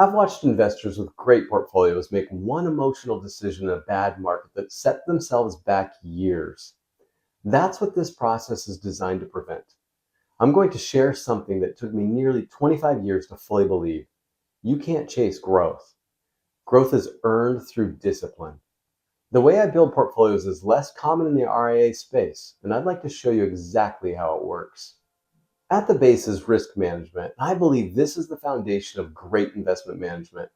I've watched investors with great portfolios make one emotional decision in a bad market that set themselves back years. That's what this process is designed to prevent. I'm going to share something that took me nearly 25 years to fully believe. You can't chase growth. Growth is earned through discipline. The way I build portfolios is less common in the RIA space, and I'd like to show you exactly how it works. At the base is risk management. I believe this is the foundation of great investment management.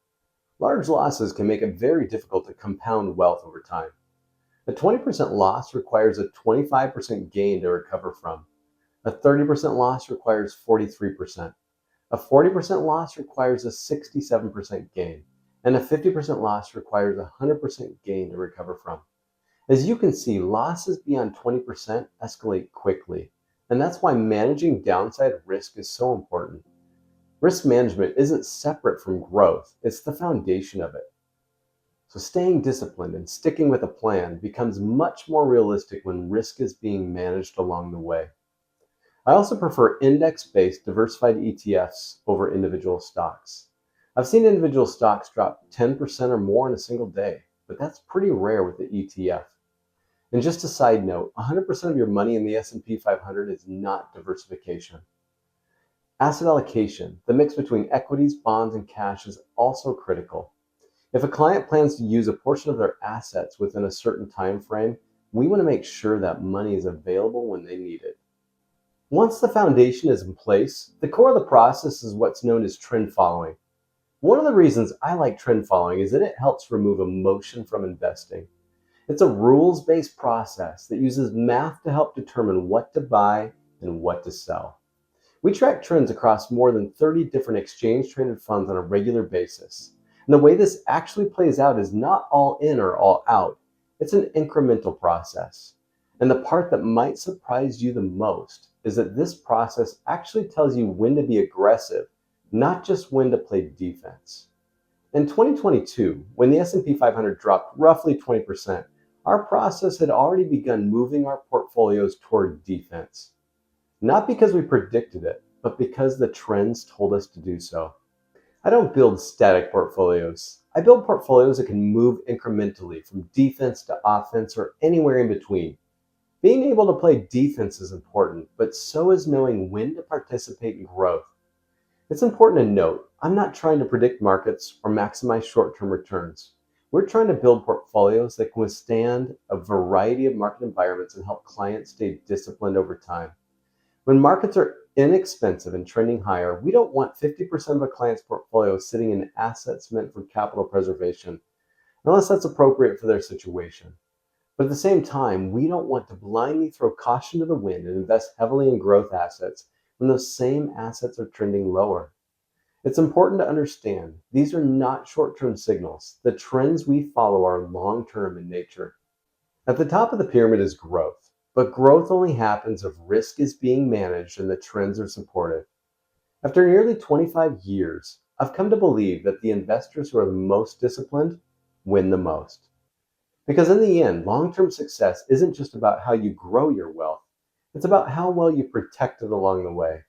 Large losses can make it very difficult to compound wealth over time. A 20% loss requires a 25% gain to recover from. A 30% loss requires 43%. A 40% loss requires a 67% gain. And a 50% loss requires a 100% gain to recover from. As you can see, losses beyond 20% escalate quickly. And that's why managing downside risk is so important. Risk management isn't separate from growth, it's the foundation of it. So staying disciplined and sticking with a plan becomes much more realistic when risk is being managed along the way. I also prefer index-based diversified ETFs over individual stocks. I've seen individual stocks drop 10% or more in a single day, but that's pretty rare with the ETF. And just a side note, 100% of your money in the S&P 500 is not diversification. Asset allocation, the mix between equities, bonds, and cash, is also critical. If a client plans to use a portion of their assets within a certain time frame, we want to make sure that money is available when they need it. Once the foundation is in place, the core of the process is what's known as trend following. One of the reasons I like trend following is that it helps remove emotion from investing. It's a rules-based process that uses math to help determine what to buy and what to sell. We track trends across more than 30 different exchange-traded funds on a regular basis. And the way this actually plays out is not all in or all out. It's an incremental process. And the part that might surprise you the most is that this process actually tells you when to be aggressive, not just when to play defense. In 2022, when the S&P 500 dropped roughly 20%, our process had already begun moving our portfolios toward defense. Not because we predicted it, but because the trends told us to do so. I don't build static portfolios. I build portfolios that can move incrementally from defense to offense or anywhere in between. Being able to play defense is important, but so is knowing when to participate in growth. It's important to note, I'm not trying to predict markets or maximize short-term returns. We're trying to build portfolios that can withstand a variety of market environments and help clients stay disciplined over time. When markets are inexpensive and trending higher, we don't want 50% of a client's portfolio sitting in assets meant for capital preservation, unless that's appropriate for their situation. But at the same time, we don't want to blindly throw caution to the wind and invest heavily in growth assets when those same assets are trending lower. It's important to understand these are not short-term signals. The trends we follow are long-term in nature. At the top of the pyramid is growth, but growth only happens if risk is being managed and the trends are supportive. After nearly 25 years, I've come to believe that the investors who are the most disciplined win the most. Because in the end, long-term success isn't just about how you grow your wealth, it's about how well you protect it along the way.